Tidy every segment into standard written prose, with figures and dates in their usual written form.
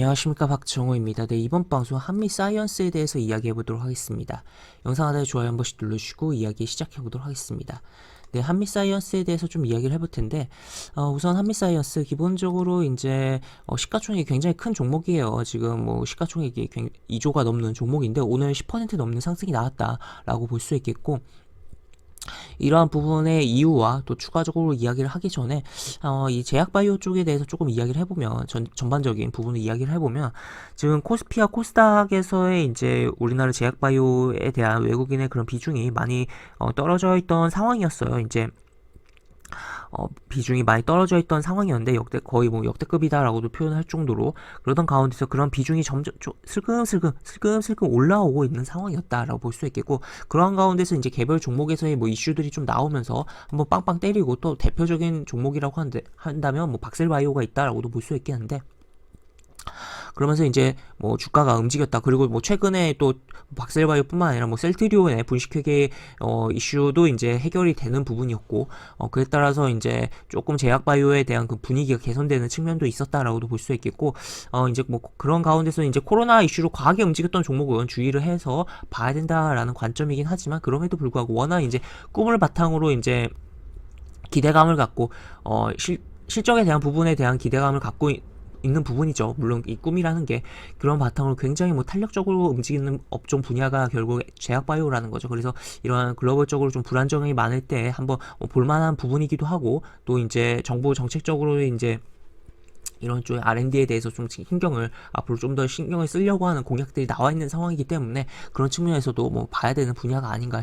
안녕하십니까, 박정호입니다. 네, 이번 방송 한미사이언스에 대해서 이야기해 보도록 하겠습니다. 영상 하단에 좋아요 한 번씩 눌러주시고 이야기 시작해 보도록 하겠습니다. 네, 한미사이언스에 대해서 좀 이야기를 해볼 텐데, 우선 한미사이언스 기본적으로 이제 시가총액이 굉장히 큰 종목이에요. 지금 뭐 시가총액이 2조가 넘는 종목인데 오늘 10% 넘는 상승이 나왔다라고 볼 수 있겠고, 이러한 부분의 이유와 또 추가적으로 이야기를 하기 전에 이 제약바이오 쪽에 대해서 조금 이야기를 해보면, 전반적인 부분을 이야기를 해보면, 지금 코스피와 코스닥에서의 이제 우리나라 제약바이오에 대한 외국인의 그런 비중이 많이 떨어져 있던 상황이었어요. 이제 비중이 많이 떨어져 있던 상황이었는데 거의 뭐 역대급이다라고도 표현할 정도로, 그러던 가운데서 그런 비중이 점점 슬금슬금 올라오고 있는 상황이었다라고 볼 수 있겠고, 그러한 가운데서 이제 개별 종목에서의 뭐 이슈들이 좀 나오면서 한번 빵빵 때리고, 또 대표적인 종목이라고 한다면 뭐 박셀바이오가 있다라고도 볼 수 있겠는데, 그러면서 이제 뭐 주가가 움직였다. 그리고 뭐 최근에 또 박셀바이오뿐만 아니라 뭐 셀트리온의 분식회계 이슈도 이제 해결이 되는 부분이었고, 그에 따라서 이제 조금 제약바이오에 대한 그 분위기가 개선되는 측면도 있었다라고도 볼 수 있겠고, 이제 뭐 그런 가운데서 이제 코로나 이슈로 과하게 움직였던 종목은 주의를 해서 봐야 된다라는 관점이긴 하지만, 그럼에도 불구하고 워낙 이제 꿈을 바탕으로 이제 기대감을 갖고 실적에 대한 부분에 대한 기대감을 갖고 있는 부분이죠. 물론 이 꿈이라는 게 그런 바탕으로 굉장히 뭐 탄력적으로 움직이는 업종 분야가 결국 제약바이오라는 거죠. 그래서 이러한 글로벌적으로 좀 불안정이 많을 때 한번 볼만한 부분이기도 하고, 또 이제 정부 정책적으로 이제 이런 쪽의 R&D에 대해서 좀 앞으로 좀 더 신경을 쓰려고 하는 공약들이 나와 있는 상황이기 때문에, 그런 측면에서도 뭐 봐야 되는 분야가 아닌가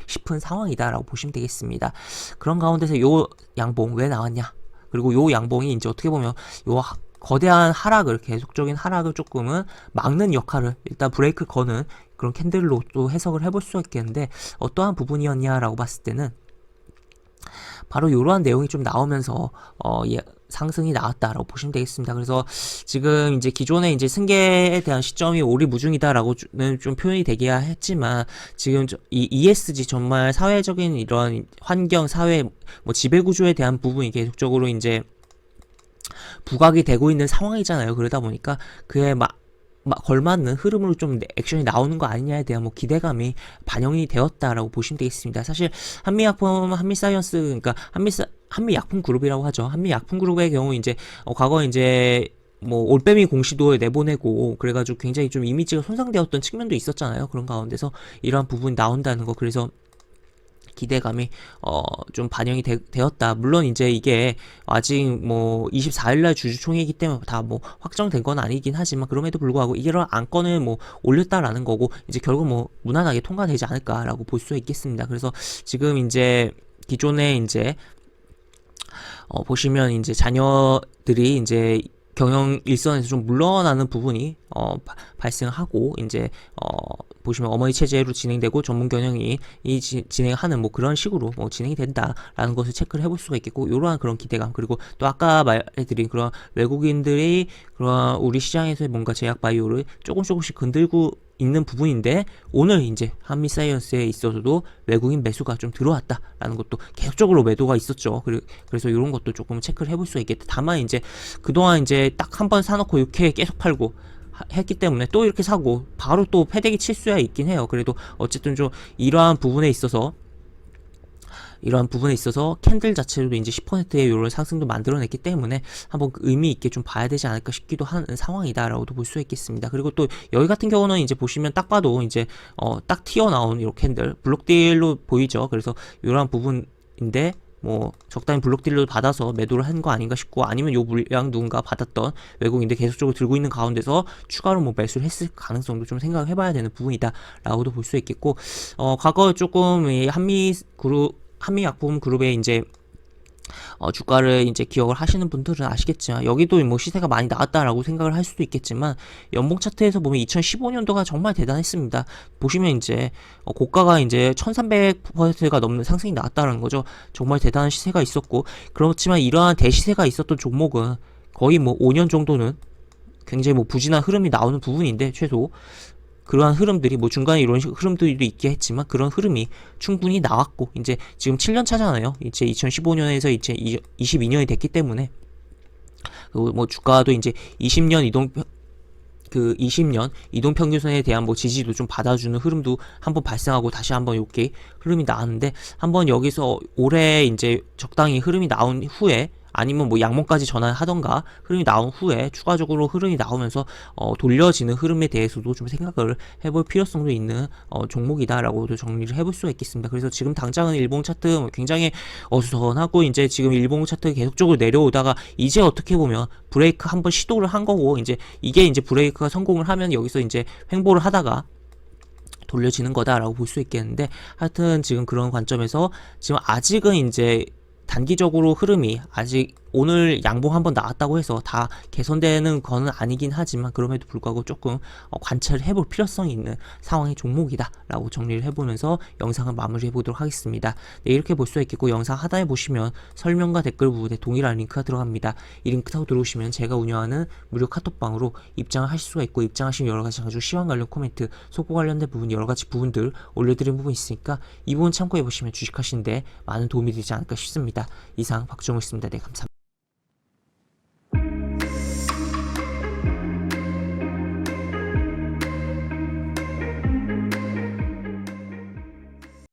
싶은 상황이다라고 보시면 되겠습니다. 그런 가운데서 요 양봉 왜 나왔냐? 그리고 요 양봉이 이제 어떻게 보면 요 거대한 계속적인 하락을 조금은 막는 역할을, 일단 브레이크 거는 그런 캔들로 또 해석을 해볼 수 있겠는데, 어떠한 부분이었냐라고 봤을 때는 바로 이러한 내용이 좀 나오면서 상승이 나왔다라고 보시면 되겠습니다. 그래서 지금 이제 기존의 이제 승계에 대한 시점이 오리무중이다라고는 좀 표현이 되기야 했지만, 지금 이 ESG, 정말 사회적인 이런 환경, 사회 뭐 지배구조에 대한 부분이 계속적으로 이제 부각이 되고 있는 상황이잖아요. 그러다 보니까 그에 걸맞는 흐름으로 좀 액션이 나오는 거 아니냐에 대한 뭐 기대감이 반영이 되었다라고 보시면 되겠습니다. 사실 한미약품, 한미사이언스, 그러니까 한미약품그룹이라고 하죠. 한미약품그룹의 경우 이제 과거 이제 뭐 올빼미 공시도 내보내고 그래가지고 굉장히 좀 이미지가 손상되었던 측면도 있었잖아요. 그런 가운데서 이러한 부분이 나온다는 거, 그래서 기대감이 좀 반영이 되었다. 물론 이제 이게 아직 뭐 24일날 주주총회이기 때문에 다 뭐 확정된 건 아니긴 하지만, 그럼에도 불구하고 이런 안건을 뭐 올렸다라는 거고, 이제 결국 뭐 무난하게 통과되지 않을까라고 볼 수 있겠습니다. 그래서 지금 이제 기존에 이제 보시면 이제 자녀들이 이제 경영 일선에서 좀 물러나는 부분이 발생하고, 이제 보시면 어머니 체제로 진행되고 전문 경영이 진행하는 뭐 그런 식으로 뭐 진행이 된다라는 것을 체크를 해볼 수가 있겠고, 이러한 그런 기대감, 그리고 또 아까 말해드린 그런 외국인들이 그런 우리 시장에서 뭔가 제약바이오를 조금씩 건들고 있는 부분인데, 오늘 이제 한미사이언스에 있어서도 외국인 매수가 좀 들어왔다라는 것도, 계속적으로 매도가 있었죠. 그래서 이런 것도 조금 체크를 해볼 수가 있겠다. 다만 이제 그동안 이제 딱 한 번 사놓고 이렇게 계속 팔고 했기 때문에 또 이렇게 사고 바로 또 패대기 칠 수야 있긴 해요. 그래도 어쨌든 좀 이러한 부분에 있어서 캔들 자체로도 이제 10%의 이런 상승도 만들어냈기 때문에 한번 의미 있게 좀 봐야 되지 않을까 싶기도 하는 상황이다라고도 볼 수 있겠습니다. 그리고 또 여기 같은 경우는 이제 보시면 딱 봐도 이제 딱 튀어나온 이런 캔들 블록딜로 보이죠. 그래서 이러한 부분인데, 뭐 적당히 블록딜로 받아서 매도를 한 거 아닌가 싶고, 아니면 요 물량 누군가 받았던 외국인들 계속적으로 들고 있는 가운데서 추가로 뭐 매수를 했을 가능성도 좀 생각을 해봐야 되는 부분이다 라고도 볼 수 있겠고, 과거 조금 한미약품 그룹의 이제 주가를 이제 기억을 하시는 분들은 아시겠지만, 여기도 뭐 시세가 많이 나왔다라고 생각을 할 수도 있겠지만, 연봉 차트에서 보면 2015년도가 정말 대단했습니다. 보시면 이제 고가가 이제 1300%가 넘는 상승이 나왔다는 거죠. 정말 대단한 시세가 있었고, 그렇지만 이러한 대시세가 있었던 종목은 거의 뭐 5년 정도는 굉장히 뭐 부진한 흐름이 나오는 부분인데, 최소 그러한 흐름들이 뭐 중간에 이런 흐름들도 있긴 했지만, 그런 흐름이 충분히 나왔고, 이제 지금 7년 차잖아요. 이제 2015년에서 이제 22년이 됐기 때문에, 그리고 뭐 주가도 이제 20년 그 20년 이동평균선에 대한 뭐 지지도 좀 받아주는 흐름도 한번 발생하고 다시 한번 이렇게 흐름이 나왔는데, 한번 여기서 올해 이제 적당히 흐름이 나온 후에 아니면 뭐 양봉까지 전환하던가 흐름이 나온 후에 추가적으로 흐름이 나오면서 돌려지는 흐름에 대해서도 좀 생각을 해볼 필요성도 있는 종목이다라고도 정리를 해볼 수가 있겠습니다. 그래서 지금 당장은 일봉 차트 굉장히 어수선하고, 이제 지금 일봉 차트 계속적으로 내려오다가 이제 어떻게 보면 브레이크 한번 시도를 한 거고, 이제 이게 이제 브레이크가 성공을 하면 여기서 이제 횡보를 하다가 돌려지는 거다라고 볼 수 있겠는데, 하여튼 지금 그런 관점에서 지금 아직은 이제 단기적으로 흐름이 아직 오늘 양봉 한번 나왔다고 해서 다 개선되는 거는 아니긴 하지만, 그럼에도 불구하고 조금 관찰을 해볼 필요성이 있는 상황의 종목이다 라고 정리를 해보면서 영상을 마무리해 보도록 하겠습니다. 네, 이렇게 볼 수가 있겠고, 영상 하단에 보시면 설명과 댓글 부분에 동일한 링크가 들어갑니다. 이 링크 타고 들어오시면 제가 운영하는 무료 카톡방으로 입장을 하실 수가 있고, 입장하시면 여러가지 장주 시황 관련 코멘트, 속보 관련된 부분, 여러가지 부분들 올려드린 부분 있으니까 이 부분 참고해 보시면 주식하시는데 많은 도움이 되지 않을까 싶습니다. 이상 박정우였습니다. 네, 감사합니다.